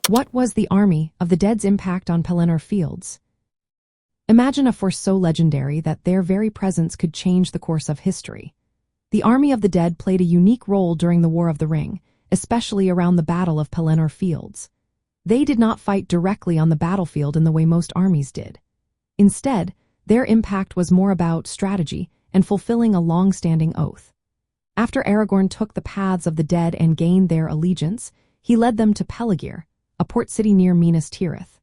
What was the army of the dead's impact on Pelennor fields? Imagine a force so legendary that their very presence could change the course of history. The army of the dead played a unique role during the War of the Ring, especially around the Battle of Pelennor fields. They did not fight directly on the battlefield in the way most armies did. Instead, their impact was more about strategy and fulfilling a long-standing oath. After Aragorn took the paths of the dead and gained their allegiance, he led them to Pelagir, a port city near Minas Tirith.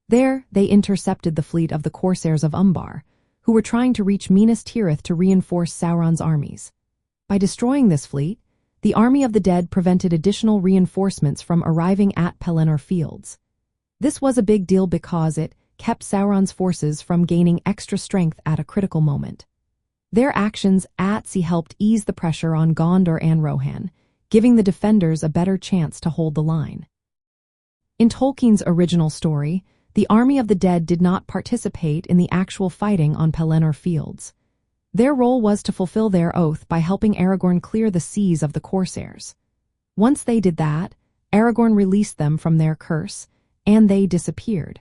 There, they intercepted the fleet of the corsairs of Umbar, who were trying to reach Minas Tirith to reinforce Sauron's armies. By destroying this fleet, the army of the dead prevented additional reinforcements from arriving at Pelennor fields. This was a big deal because it kept Sauron's forces from gaining extra strength at a critical moment. Their actions at sea helped ease the pressure on Gondor and Rohan, giving the defenders a better chance to hold the line. In Tolkien's original story, the army of the dead did not participate in the actual fighting on Pelennor fields. Their role was to fulfill their oath by helping Aragorn clear the seas of the corsairs. Once they did that, Aragorn released them from their curse, and they disappeared.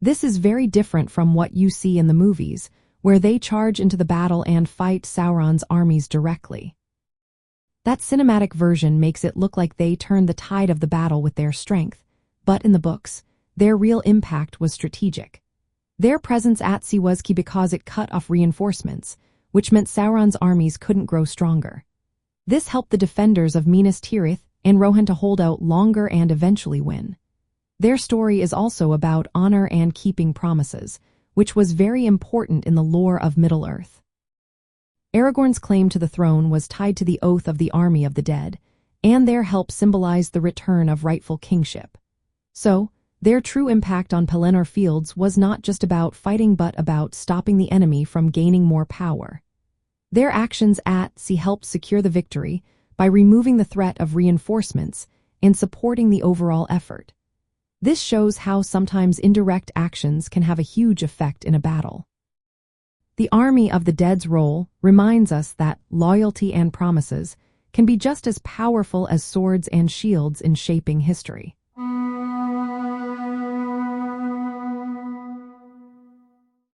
This is very different from what you see in the movies, where they charge into the battle and fight Sauron's armies directly. That cinematic version makes it look like they turned the tide of the battle with their strength, but in the books, their real impact was strategic. Their presence at sea was key because it cut off reinforcements, which meant Sauron's armies couldn't grow stronger. This helped the defenders of Minas Tirith and Rohan to hold out longer and eventually win. Their story is also about honor and keeping promises, which was very important in the lore of Middle-earth. Aragorn's claim to the throne was tied to the oath of the army of the dead, and their help symbolized the return of rightful kingship. So, their true impact on Pelennor fields was not just about fighting but about stopping the enemy from gaining more power. Their actions at sea helped secure the victory by removing the threat of reinforcements and supporting the overall effort. This shows how sometimes indirect actions can have a huge effect in a battle. The army of the dead's role reminds us that loyalty and promises can be just as powerful as swords and shields in shaping history.